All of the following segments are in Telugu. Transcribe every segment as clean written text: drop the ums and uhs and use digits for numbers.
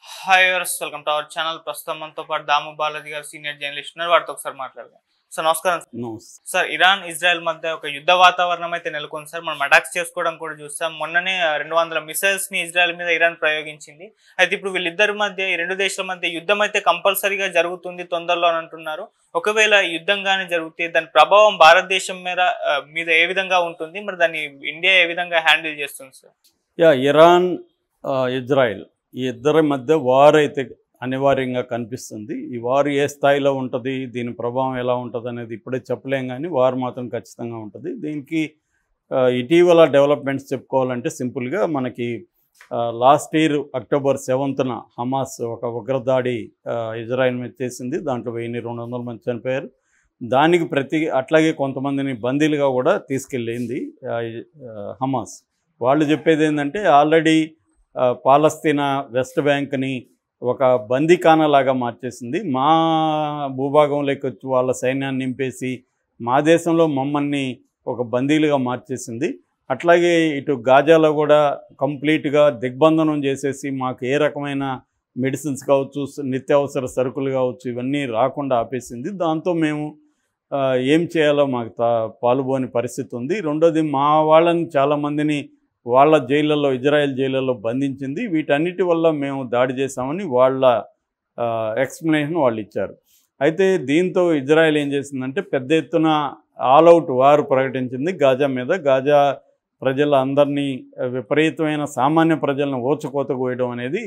Hi viewers, welcome to our channel. ప్రస్తుతం మనతో పాటు దాము బాలాజీ గారు సీనియర్ జర్నలిస్ట్ ఉన్నారు. వారితో ఒకసారి మాట్లాడదాం. సార్ నమస్కారం. సార్, ఇరాన్ ఇజ్రాయెల్ మధ్య ఒక యుద్ధ వాతావరణం అయితే నెలకొంది సార్. మనం అటాక్స్ చేసుకోవడం కూడా చూస్తాం. మొన్ననే 200 మిసైల్స్ ని ఇజ్రాయెల్ మీద ఇరాన్ ప్రయోగించింది. అయితే ఇప్పుడు వీళ్ళిద్దరి మధ్య, ఈ రెండు దేశాల మధ్య యుద్ధం అయితే కంపల్సరీగా జరుగుతుంది తొందరలో అని అంటున్నారు. ఒకవేళ యుద్ధం కానీ జరిగితే దాని ప్రభావం భారతదేశం మీద ఏ విధంగా ఉంటుంది? మరి దాన్ని ఇండియా ఏ విధంగా హ్యాండిల్ చేస్తుంది సార్? ఇరాన్ ఇజ్రాయెల్ ఈ ఇద్దరి మధ్య వార్ అయితే అనివార్యంగా కనిపిస్తుంది. ఈ వార్ ఏ స్థాయిలో ఉంటుంది, దీని ప్రభావం ఎలా ఉంటుంది అనేది ఇప్పుడే చెప్పలేం, కానీ వార్ మాత్రం ఖచ్చితంగా ఉంటుంది. దీనికి ఇటీవల డెవలప్మెంట్స్ చెప్పుకోవాలంటే సింపుల్గా మనకి లాస్ట్ ఇయర్ అక్టోబర్ 7న హమాస్ ఒక ఉగ్రదాడి ఇజ్రాయెల్ మీద చేసింది. దాంట్లో 1200 మంది చనిపోయారు. దానికి అట్లాగే కొంతమందిని బందీలుగా కూడా తీసుకెళ్ళింది హమాస్. వాళ్ళు చెప్పేది ఏంటంటే ఆల్రెడీ పాలస్తీనా వెస్ట్ బ్యాంక్ని ఒక బందీఖానాలాగా మార్చేసింది. మా భూభాగంలోకి వచ్చి వాళ్ళ సైన్యాన్ని నింపేసి మా దేశంలో మమ్మల్ని ఒక బందీలుగా మార్చేసింది. అట్లాగే ఇటు గాజాలో కూడా కంప్లీట్గా దిగ్బంధనం చేసేసి మాకు ఏ రకమైన మెడిసిన్స్ కావచ్చు, నిత్యావసర సరుకులు కావచ్చు, ఇవన్నీ రాకుండా ఆపేసింది. దాంతో మేము ఏం చేయాలో మాకు పాలుపోని పరిస్థితి ఉంది. రెండోది, మా వాళ్ళని చాలామందిని వాళ్ళ జైళ్ళల్లో, ఇజ్రాయెల్ జైళ్ళల్లో బంధించింది. వీటన్నిటి వల్ల మేము దాడి చేశామని వాళ్ళ ఎక్స్ప్లెనేషన్ వాళ్ళు ఇచ్చారు. అయితే దీంతో ఇజ్రాయెల్ ఏం చేసిందంటే పెద్ద ఎత్తున ఆల్అవుట్ వార్ ప్రకటించింది గాజా మీద. గాజా ప్రజలందరినీ, విపరీతమైన సామాన్య ప్రజలను ఓచుకోత కోయడం అనేది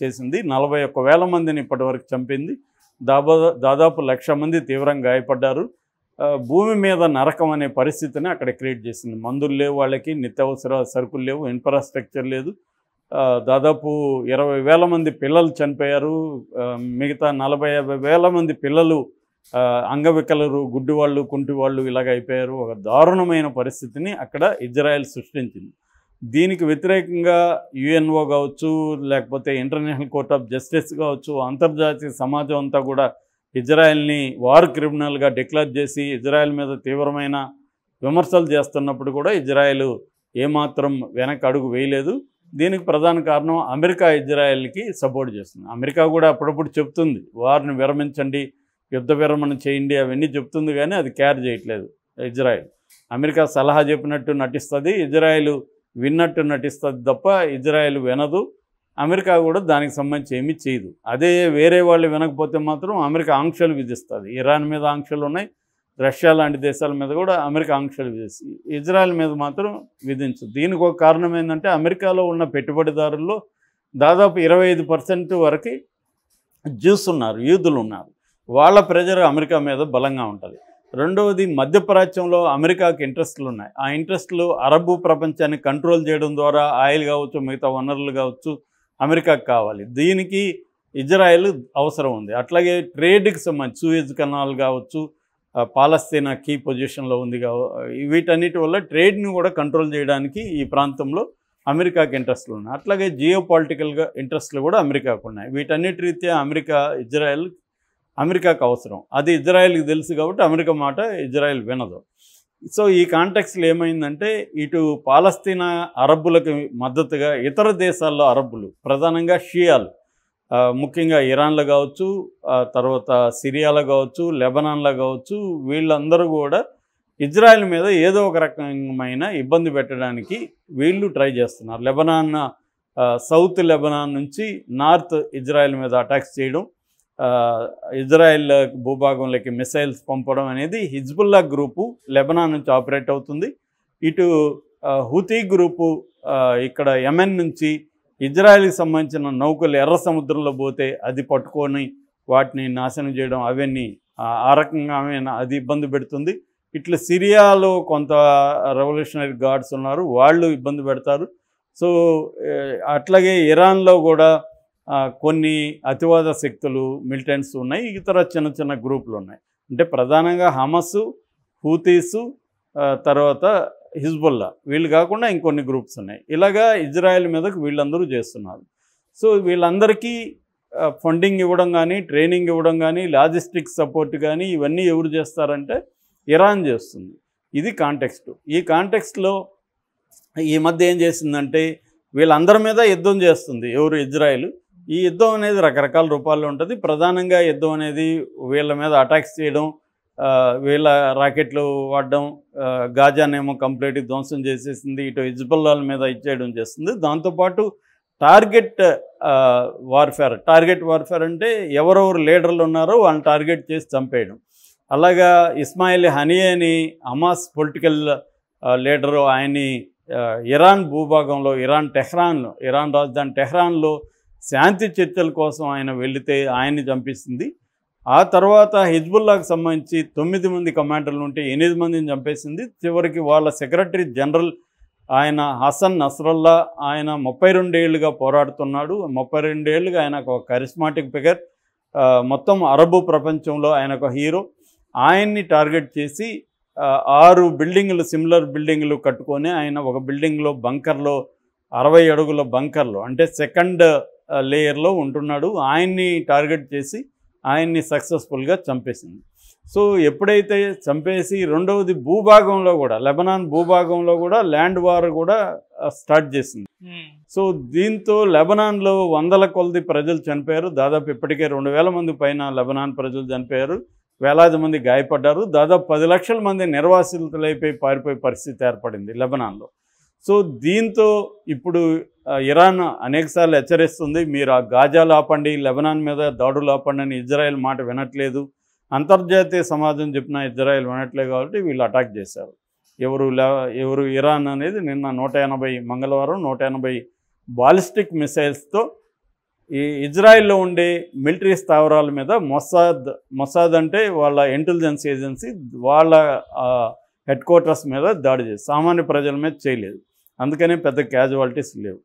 చేసింది. 41,000 మందిని ఇప్పటివరకు చంపింది. దాదాపు 1,00,000 మంది తీవ్రంగా గాయపడ్డారు. భూమి మీద నరకం అనే పరిస్థితిని అక్కడ క్రియేట్ చేసింది. మందులు లేవు, వాళ్ళకి నిత్యావసర సరుకులు లేవు, ఇన్ఫ్రాస్ట్రక్చర్ లేదు. దాదాపు 20,000 మంది పిల్లలు చనిపోయారు. మిగతా 40,000-50,000 మంది పిల్లలు అంగవికలరు, గుడ్డివాళ్ళు, కుంటివాళ్ళు ఇలాగ అయిపోయారు. ఒక దారుణమైన పరిస్థితిని అక్కడ ఇజ్రాయెల్ సృష్టించింది. దీనికి వ్యతిరేకంగా యుఎన్ఓ కావచ్చు, లేకపోతే ఇంటర్నేషనల్ కోర్ట్ ఆఫ్ జస్టిస్ కావచ్చు, అంతర్జాతీయ సమాజం అంతా కూడా ఇజ్రాయెల్ని వార్ క్రిమినల్గా డిక్లేర్ చేసి ఇజ్రాయెల్ మీద తీవ్రమైన విమర్శలు చేస్తున్నప్పుడు కూడా ఇజ్రాయెల్ ఏమాత్రం వెనక్కి అడుగు వేయలేదు. దీనికి ప్రధాన కారణం అమెరికా ఇజ్రాయెల్కి సపోర్ట్ చేస్తుంది. అమెరికా కూడా అప్పుడప్పుడు చెప్తుంది వార్ని విరమించండి, యుద్ధ విరమణ చేయండి, అవన్నీ చెప్తుంది, కానీ అది కేర్ చేయట్లేదు ఇజ్రాయెల్. అమెరికా సలహా చెప్పినట్టు నటిస్తుంది, ఇజ్రాయెల్ విన్నట్టు నటిస్తుంది తప్ప ఇజ్రాయెల్ వినదు. అమెరికా కూడా దానికి సంబంధించి ఏమీ చేయదు. అదే వేరే వాళ్ళు వినకపోతే మాత్రం అమెరికా ఆంక్షలు విధిస్తుంది. ఇరాన్ మీద ఆంక్షలు ఉన్నాయి, రష్యా లాంటి దేశాల మీద కూడా అమెరికా ఆంక్షలు విధిస్తుంది. ఇజ్రాయెల్ మీద మాత్రం విధించదు. దీనికి ఒక కారణం ఏంటంటే అమెరికాలో ఉన్న పెట్టుబడిదారుల్లో దాదాపు 25% వరకు జ్యూస్ ఉన్నారు, యూదులు ఉన్నారు. వాళ్ళ ప్రెజర్ అమెరికా మీద బలంగా ఉంటుంది. రెండవది, మధ్యప్రాచ్యంలో అమెరికాకి ఇంట్రెస్టులు ఉన్నాయి. ఆ ఇంట్రెస్టులు అరబ్ ప్రపంచాన్ని కంట్రోల్ చేయడం ద్వారా ఆయిల్ కావచ్చు, మిగతా వనరులు కావచ్చు, అమెరికాకు కావాలి. దీనికి ఇజ్రాయెల్ అవసరం ఉంది. అట్లాగే ట్రేడ్కి సంబంధించి సూయజ్ కెనాల్ కావచ్చు, పాలస్తీనా కీ పొజిషన్లో ఉంది. వీటన్నిటి వల్ల ట్రేడ్ని కూడా కంట్రోల్ చేయడానికి ఈ ప్రాంతంలో అమెరికాకి ఇంట్రెస్టులు ఉన్నాయి. అట్లాగే జియో పొలిటికల్గా ఇంట్రెస్టులు కూడా అమెరికాకు ఉన్నాయి. వీటన్నిటి రీత్యా అమెరికాకు అవసరం. అది ఇజ్రాయెల్కి తెలుసు కాబట్టి అమెరికా మాట ఇజ్రాయెల్ వినదు. సో ఈ కాంటెక్స్లో ఏమైందంటే ఇటు పాలస్తీనా అరబ్బులకు మద్దతుగా ఇతర దేశాల్లో అరబ్బులు, ప్రధానంగా షియాలు, ముఖ్యంగా ఇరాన్లో కావచ్చు, తర్వాత సిరియాలో కావచ్చు, లెబనాన్లో కావచ్చు, వీళ్ళందరూ కూడా ఇజ్రాయెల్ మీద ఏదో ఒక రకమైన ఇబ్బంది పెట్టడానికి వీళ్ళు ట్రై చేస్తున్నారు. సౌత్ లెబనాన్ నుంచి నార్త్ ఇజ్రాయెల్ మీద అటాక్స్ చేయడం, ఇజ్రాయెల్ భూభాగంలోకి మిసైల్స్ పంపడం అనేది హిజ్బుల్లా గ్రూపు లెబనాన్ నుంచి ఆపరేట్ అవుతుంది. ఇటు హూతీ గ్రూపు ఇక్కడ యెమెన్ నుంచి ఇజ్రాయెల్కి సంబంధించిన నౌకలు ఎర్ర సముద్రంలో పోతే అది పట్టుకొని వాటిని నాశనం చేయడం, అవన్నీ ఆ రకంగా అది ఇబ్బంది పెడుతుంది. ఇట్లా సిరియాలో కొంత రెవల్యూషనరీ గార్డ్స్ ఉన్నారు, వాళ్ళు ఇబ్బంది పెడతారు. సో అట్లాగే ఇరాన్లో కూడా కొన్ని అతివాద శక్తులు, మిలిటెంట్స్ ఉన్నాయి, ఇతర చిన్న చిన్న గ్రూపులు ఉన్నాయి. అంటే ప్రధానంగా హమసు, హూతీసు, తర్వాత హిజ్బుల్లా, వీళ్ళు కాకుండా ఇంకొన్ని గ్రూప్స్ ఉన్నాయి. ఇలాగా ఇజ్రాయెల్ మీదకు వీళ్ళందరూ చేస్తున్నారు. సో వీళ్ళందరికీ ఫండింగ్ ఇవ్వడం కానీ, ట్రైనింగ్ ఇవ్వడం కానీ, లాజిస్టిక్స్ సపోర్ట్ కానీ ఇవన్నీ ఎవరు చేస్తారంటే ఇరాన్ చేస్తుంది. ఇది కాంటెక్స్ట్. ఈ కాంటెక్స్ట్లో ఈ మధ్య ఏం చేసిందంటే వీళ్ళందరి మీద యుద్ధం చేస్తుంది ఎవరు, ఇజ్రాయెల్. ఈ యుద్ధం అనేది రకరకాల రూపాల్లో ఉంటుంది. ప్రధానంగా యుద్ధం అనేది వీళ్ళ మీద అటాక్స్ చేయడం, వీళ్ళ రాకెట్లు వాడడం, గాజానేమో కంప్లీట్గా ధ్వంసం చేసేసింది, ఇటు హిజ్బుల్లాల మీద ఇచ్చేయడం చేస్తుంది. దాంతోపాటు టార్గెట్ వార్ఫేర్ అంటే ఎవరెవరు లీడర్లు ఉన్నారో వాళ్ళని టార్గెట్ చేసి చంపేయడం. అలాగా ఇస్మాయిల్ హనియే అని హమాస్ పొలిటికల్ లీడరు, ఆయన్ని ఇరాన్ భూభాగంలో ఇరాన్ రాజధాని టెహ్రాన్లో శాంతి చర్చల కోసం ఆయన వెళితే ఆయన్ని చంపేసింది. ఆ తర్వాత హిజ్బుల్లాకు సంబంధించి 9 మంది కమాండర్లు ఉంటే 8 మందిని చంపేసింది. చివరికి వాళ్ళ సెక్రటరీ జనరల్ ఆయన హసన్ నస్రల్లా, ఆయన 32 ఏళ్ళుగా పోరాడుతున్నాడు. 32 ఏళ్ళుగా ఆయన ఒక కరిస్మాటిక్ ఫిగర్, మొత్తం అరబు ప్రపంచంలో ఆయన ఒక హీరో. ఆయన్ని టార్గెట్ చేసి 6 బిల్డింగులు, సిమిలర్ బిల్డింగులు కట్టుకొని ఆయన ఒక బిల్డింగ్లో బంకర్లో 60 అడుగుల బంకర్లో అంటే సెకండ్ లేయర్లో ఉంటున్నాడు. ఆయన్ని టార్గెట్ చేసి ఆయన్ని సక్సెస్ఫుల్గా చంపేసింది. సో ఎప్పుడైతే చంపేసి రెండవది భూభాగంలో కూడా, లెబనాన్ భూభాగంలో కూడా ల్యాండ్ వార్ కూడా స్టార్ట్ చేసింది. సో దీంతో లెబనాన్లో వందల కొలది ప్రజలు చనిపోయారు. దాదాపు ఇప్పటికే 2000 మంది పైన లెబనాన్ ప్రజలు చనిపోయారు, వేలాది మంది గాయపడ్డారు. దాదాపు 10 లక్షల మంది నిర్వాసితులైపోయి పారిపోయే పరిస్థితి ఏర్పడింది లెబనాన్లో. సో దీంతో ఇప్పుడు ఇరాన్ అనేకసార్లు హెచ్చరిస్తుంది, మీరు ఆ గాజాలు ఆపండి, లెబనాన్ మీద దాడులు ఆపండి అని. ఇజ్రాయెల్ మాట వినట్లేదు, అంతర్జాతీయ సమాజం చెప్పినా ఇజ్రాయెల్ వినట్లేదు. కాబట్టి వీళ్ళు అటాక్ చేశారు. ఎవరు ఇరాన్ అనేది నిన్న 180 మంగళవారం 180 బాలిస్టిక్ మిసైల్స్తో ఈ ఇజ్రాయెల్లో ఉండే మిలిటరీ స్థావరాల మీద మొసాద్ అంటే వాళ్ళ ఇంటెలిజెన్స్ ఏజెన్సీ, వాళ్ళ హెడ్ క్వార్టర్స్ మీద దాడి చేసి సామాన్య ప్రజల మీద చేయలేదు. అందుకనే పెద్ద క్యాజువాలిటీస్ లేవు.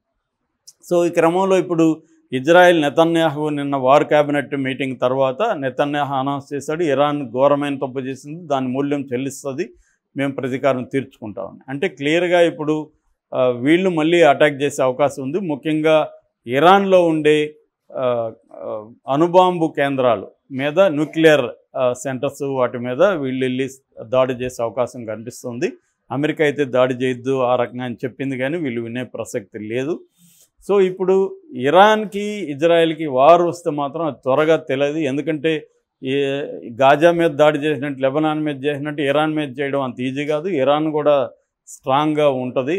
సో ఈ క్రమంలో ఇప్పుడు ఇజ్రాయెల్ నెతన్యాహు నిన్న వార్ క్యాబినెట్ మీటింగ్ తర్వాత నెతన్యాహు అనౌన్స్ చేశాడు, ఇరాన్ ఘోరమైన తప్పు చేసింది, దాని మూల్యం చెల్లిస్తుంది, మేము ప్రతీకారం తీర్చుకుంటామని. అంటే క్లియర్గా ఇప్పుడు వీళ్ళు మళ్ళీ అటాక్ చేసే అవకాశం ఉంది. ముఖ్యంగా ఇరాన్లో ఉండే అణుబాంబు కేంద్రాలు మీద, న్యూక్లియర్ సెంటర్స్, వాటి మీద వీళ్ళు వెళ్ళి దాడి చేసే అవకాశం కనిపిస్తుంది. అమెరికా అయితే దాడి చేయొద్దు ఆ రకంగా అని చెప్పింది, కానీ వీళ్ళు వినే ప్రసక్తి లేదు. సో ఇప్పుడు ఇరాన్కి ఇజ్రాయెల్కి వార్ వస్తే మాత్రం అది త్వరగా తెలియదు. ఎందుకంటే గాజా మీద దాడి చేసినట్టు, లెబనాన్ మీద చేసినట్టు ఇరాన్ మీద చేయడం అంత ఈజీ కాదు. ఇరాన్ కూడా స్ట్రాంగ్గా ఉంటుంది.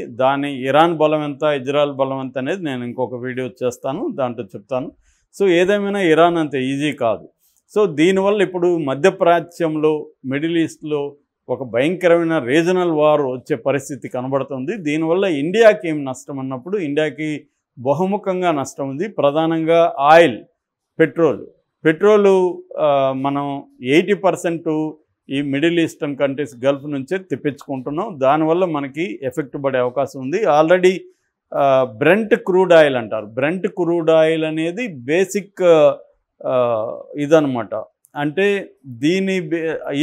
ఇరాన్ బలం ఎంత, ఇజ్రాయెల్ బలం ఎంత అనేది నేను ఇంకొక వీడియో చేస్తాను, దాంట్లో చెప్తాను. సో ఏదేమైనా ఇరాన్ అంత ఈజీ కాదు. సో దీనివల్ల ఇప్పుడు మధ్యప్రాచ్యంలో, మిడిల్ ఈస్ట్లో ఒక భయంకరమైన రీజనల్ వార్ వచ్చే పరిస్థితి కనబడుతుంది. దీనివల్ల ఇండియాకి ఏం నష్టం అన్నప్పుడు ఇండియాకి బహుముఖంగా నష్టం ఉంది. ప్రధానంగా ఆయిల్, పెట్రోలు మనం 80% ఈ మిడిల్ ఈస్టర్న్ కంట్రీస్, గల్ఫ్ నుంచే తెప్పించుకుంటున్నాం. దానివల్ల మనకి ఎఫెక్ట్ పడే అవకాశం ఉంది. ఆల్రెడీ బ్రెంట్ క్రూడ్ ఆయిల్ అంటారు. బ్రెంట్ క్రూడ్ ఆయిల్ అనేది బేసిక్ ఇదనమాట. అంటే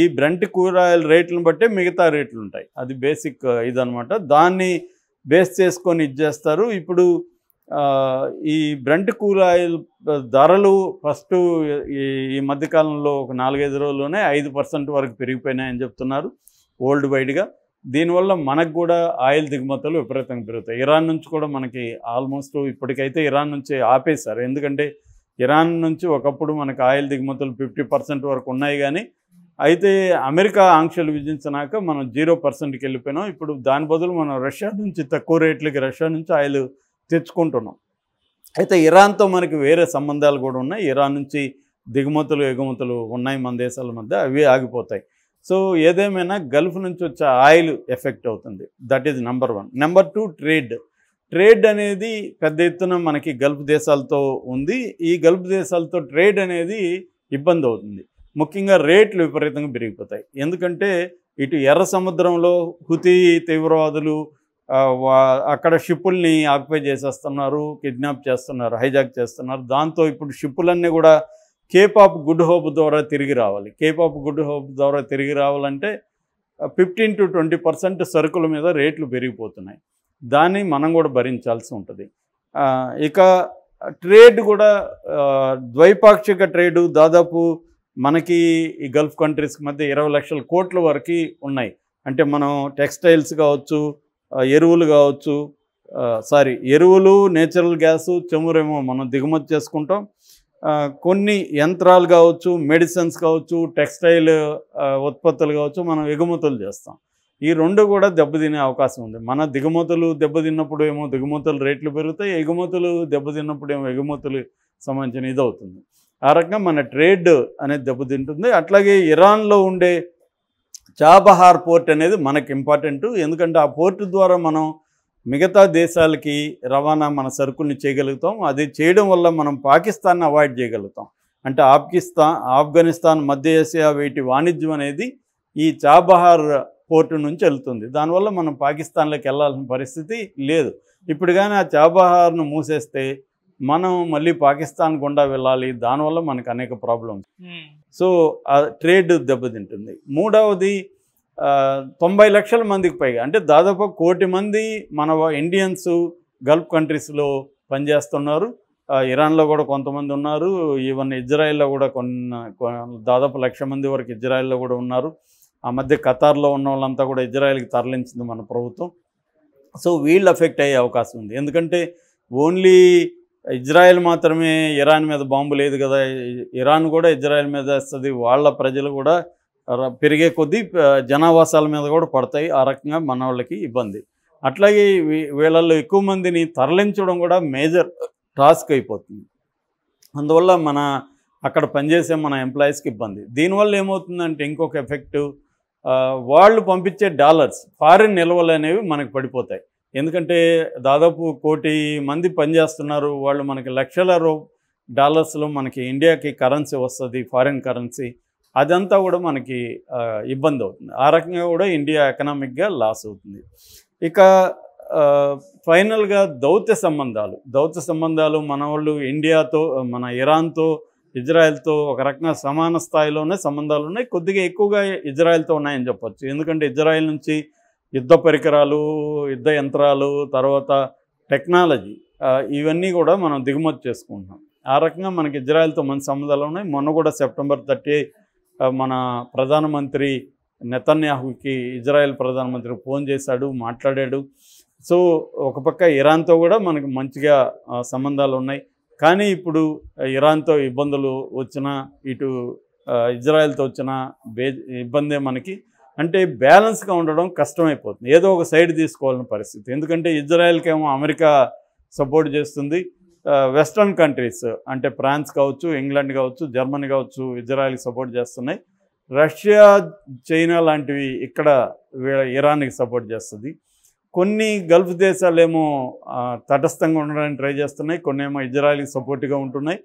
ఈ బ్రెంట్ క్రూడ్ ఆయిల్ రేట్లను బట్టే మిగతా రేట్లు ఉంటాయి. అది బేసిక్ ఇదనమాట. దాన్ని బేస్ చేసుకొని ఇచ్చేస్తారు. ఇప్పుడు ఈ బ్రెంట్ క్రూడ్ ఆయిల్ ధరలు ఫస్ట్ ఈ మధ్యకాలంలో ఒక 4-5 రోజుల్లోనే 5% వరకు పెరిగిపోయినాయని చెప్తున్నారు వరల్డ్ వైడ్గా. దీనివల్ల మనకు కూడా ఆయిల్ దిగుమతులు విపరీతంగా పెరుగుతాయి. ఇరాన్ నుంచి కూడా మనకి ఆల్మోస్ట్ ఇప్పటికైతే ఇరాన్ నుంచి ఆపేశారు. ఎందుకంటే ఇరాన్ నుంచి ఒకప్పుడు మనకు ఆయిల్ దిగుమతులు 50% వరకు ఉన్నాయి, కానీ అయితే అమెరికా ఆంక్షలు విధించినాక మనం 0%కి వెళ్ళిపోయినాం. ఇప్పుడు దాని బదులు మనం రష్యా నుంచి తక్కువ రేట్లకి రష్యా నుంచి ఆయిల్ తెచ్చుకుంటున్నాం. అయితే ఇరాన్తో మనకి వేరే సంబంధాలు కూడా ఉన్నాయి. ఇరాన్ నుంచి దిగుమతులు ఎగుమతులు ఉన్నాయి మన దేశాల మధ్య, అవి ఆగిపోతాయి. సో ఏదేమైనా గల్ఫ్ నుంచి వచ్చే ఆయిల్ ఎఫెక్ట్ అవుతుంది. That is number 1. Number 2 trade అనేది పెద్ద ఎత్తున మనకి గల్ఫ్ దేశాలతో ఉంది. ఈ గల్ఫ్ దేశాలతో ట్రేడ్ అనేది ఇబ్బంది అవుతుంది. ముఖ్యంగా రేట్లు విపరీతంగా పెరిగిపోతాయి. ఎందుకంటే ఇటు ఎర్ర సముద్రంలో హుతీ తీవ్రవాదులు అక్కడ షిప్పుల్ని ఆక్యుపై చేసేస్తున్నారు, కిడ్నాప్ చేస్తున్నారు, హైజాక్ చేస్తున్నారు. దాంతో ఇప్పుడు షిప్పులన్నీ కూడా కేప్ ఆఫ్ గుడ్ హోప్ ద్వారా తిరిగి రావాలి. కేప్ ఆఫ్ గుడ్ హోప్ ద్వారా తిరిగి రావాలంటే 15 to 20% సరుకుల మీద రేట్లు పెరిగిపోతున్నాయి. దాన్ని మనం కూడా భరించాల్సి ఉంటుంది. ఇక ట్రేడ్ కూడా ద్వైపాక్షిక ట్రేడు దాదాపు మనకి ఈ గల్ఫ్ కంట్రీస్ మధ్య 20 లక్షల కోట్ల వరకు ఉన్నాయి. అంటే మనం టెక్స్టైల్స్ కావచ్చు, ఎరువులు కావచ్చు, ఎరువులు, నేచురల్ గ్యాసు, చమురేమో మనం దిగుమతి చేసుకుంటాం. కొన్ని యంత్రాలు కావచ్చు, మెడిసిన్స్ కావచ్చు, టెక్స్టైల్ ఉత్పత్తులు కావచ్చు మనం ఎగుమతులు చేస్తాం. ఈ రెండు కూడా దెబ్బతినే అవకాశం ఉంది. మన దిగుమతులు దెబ్బతిన్నప్పుడు ఏమో దిగుమతులు రేట్లు పెరుగుతాయి, ఎగుమతులు దెబ్బతిన్నప్పుడు ఏమో ఎగుమతులు సంబంధించిన ఇది అవుతుంది. ఆ రకంగా మన ట్రేడ్ అనేది దెబ్బతింటుంది. అట్లాగే ఇరాన్లో ఉండే చాబహార్ పోర్ట్ అనేది మనకి ఇంపార్టెంట్. ఎందుకంటే ఆ పోర్టు ద్వారా మనం మిగతా దేశాలకి రవాణా మన సరుకుల్ని చేయగలుగుతాం. అది చేయడం వల్ల మనం పాకిస్తాన్ని అవాయిడ్ చేయగలుగుతాం. అంటే ఆఫ్ఘనిస్తాన్, మధ్య ఏసియా వీటి వాణిజ్యం అనేది ఈ చాబహార్ పోర్టు నుంచి వెళ్తుంది. దానివల్ల మనం పాకిస్తాన్లోకి వెళ్ళాల్సిన పరిస్థితి లేదు. ఇప్పుడు కానీ ఆ చాబహార్ను మూసేస్తే మనం మళ్ళీ పాకిస్తాన్ గుండా వెళ్ళాలి. దానివల్ల మనకు అనేక ప్రాబ్లమ్స్. సో ఆ ట్రేడ్ దెబ్బతింటుంది. మూడవది 90 లక్షల మందికి పైగా, అంటే దాదాపు 1 కోటి మంది మన ఇండియన్స్ గల్ఫ్ కంట్రీస్లో పనిచేస్తున్నారు. ఇరాన్లో కూడా కొంతమంది ఉన్నారు. ఈవెన్ ఇజ్రాయెల్లో కూడా దాదాపు 1,00,000 మంది వరకు ఇజ్రాయెల్లో కూడా ఉన్నారు. ఆ మధ్య ఖతార్లో ఉన్న వాళ్ళంతా కూడా ఇజ్రాయెల్కి తరలించింది మన ప్రభుత్వం. సో వీళ్ళు ఎఫెక్ట్ అయ్యే అవకాశం ఉంది. ఎందుకంటే ఓన్లీ ఇజ్రాయెల్ మాత్రమే ఇరాన్ మీద బాంబు లేదు కదా, ఇరాన్ కూడా ఇజ్రాయెల్ మీద వేస్తుంది. వాళ్ళ ప్రజలు కూడా పెరిగే కొద్దీ జనావాసాల మీద కూడా పడతాయి. ఆ రకంగా మన వాళ్ళకి ఇబ్బంది. అట్లాగే వీళ్ళల్లో ఎక్కువ మందిని తరలించడం కూడా మేజర్ టాస్క్ అయిపోతుంది. అందువల్ల అక్కడ పనిచేసే మన ఎంప్లాయీస్కి ఇబ్బంది. దీనివల్ల ఏమవుతుందంటే ఇంకొక ఎఫెక్టు, వాళ్ళు పంపించే డాలర్స్, ఫారిన్ నిల్వలు అనేవి మనకు పడిపోతాయి. ఎందుకంటే దాదాపు 1 కోటి మంది పనిచేస్తున్నారు. వాళ్ళు మనకి లక్షల డాలర్స్లో మనకి ఇండియాకి కరెన్సీ వస్తుంది, ఫారిన్ కరెన్సీ. అదంతా కూడా మనకి ఇబ్బంది అవుతుంది. ఆ రకంగా కూడా ఇండియా ఎకనామిక్గా లాస్ అవుతుంది. ఇక ఫైనల్గా దౌత్య సంబంధాలు మన వాళ్ళు ఇండియాతో, మన ఇరాన్తో, ఇజ్రాయెల్తో ఒక రకంగా సమాన స్థాయిలోనే సంబంధాలు ఉన్నాయి. కొద్దిగా ఎక్కువగా ఇజ్రాయెల్తో ఉన్నాయని చెప్పొచ్చు. ఎందుకంటే ఇజ్రాయెల్ నుంచి యుద్ధ పరికరాలు, యుద్ధ యంత్రాలు, తర్వాత టెక్నాలజీ, ఇవన్నీ కూడా మనం దిగుమతి చేసుకుంటున్నాం. ఆ రకంగా మనకి ఇజ్రాయెల్తో మంచి సంబంధాలు ఉన్నాయి. మొన్న కూడా సెప్టెంబర్ 30 మన ప్రధానమంత్రి నెతన్యాహుకి ఇజ్రాయెల్ ప్రధానమంత్రి ఫోన్ చేశాడు, మాట్లాడాడు. సో ఒక పక్క ఇరాన్తో కూడా మనకు మంచిగా సంబంధాలు ఉన్నాయి. కానీ ఇప్పుడు ఇరాన్తో ఇబ్బందులు వచ్చినా, ఇటు ఇజ్రాయెల్తో వచ్చిన ఇబ్బందే మనకి. అంటే బ్యాలెన్స్గా ఉండడం కష్టమైపోతుంది. ఏదో ఒక సైడ్ తీసుకోవాలని పరిస్థితి. ఎందుకంటే ఇజ్రాయెల్కి ఏమో అమెరికా సపోర్ట్ చేస్తుంది, వెస్ట్రన్ కంట్రీస్ అంటే ఫ్రాన్స్ కావచ్చు, ఇంగ్లాండ్ కావచ్చు, జర్మనీ కావచ్చు ఇజ్రాయెల్కి సపోర్ట్ చేస్తున్నాయి. రష్యా, చైనా లాంటివి ఇక్కడ ఇరాన్కి సపోర్ట్ చేస్తుంది. కొన్ని గల్ఫ్ దేశాలేమో తటస్థంగా ఉండడానికి ట్రై చేస్తున్నాయి, కొన్ని ఏమో ఇజ్రాయెల్కి సపోర్ట్గా ఉంటున్నాయి,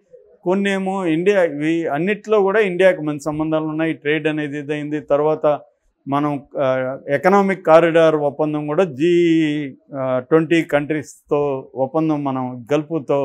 కొన్ని ఏమో ఇండియా. ఇవి అన్నిట్లో కూడా ఇండియాకి మంచి సంబంధాలు ఉన్నాయి. ట్రేడ్ అనేది ఇదైంది. తర్వాత మనం ఎకనామిక్ కారిడార్ ఒప్పందం కూడా G20 కంట్రీస్తో ఒప్పందం మనం గల్ఫ్తో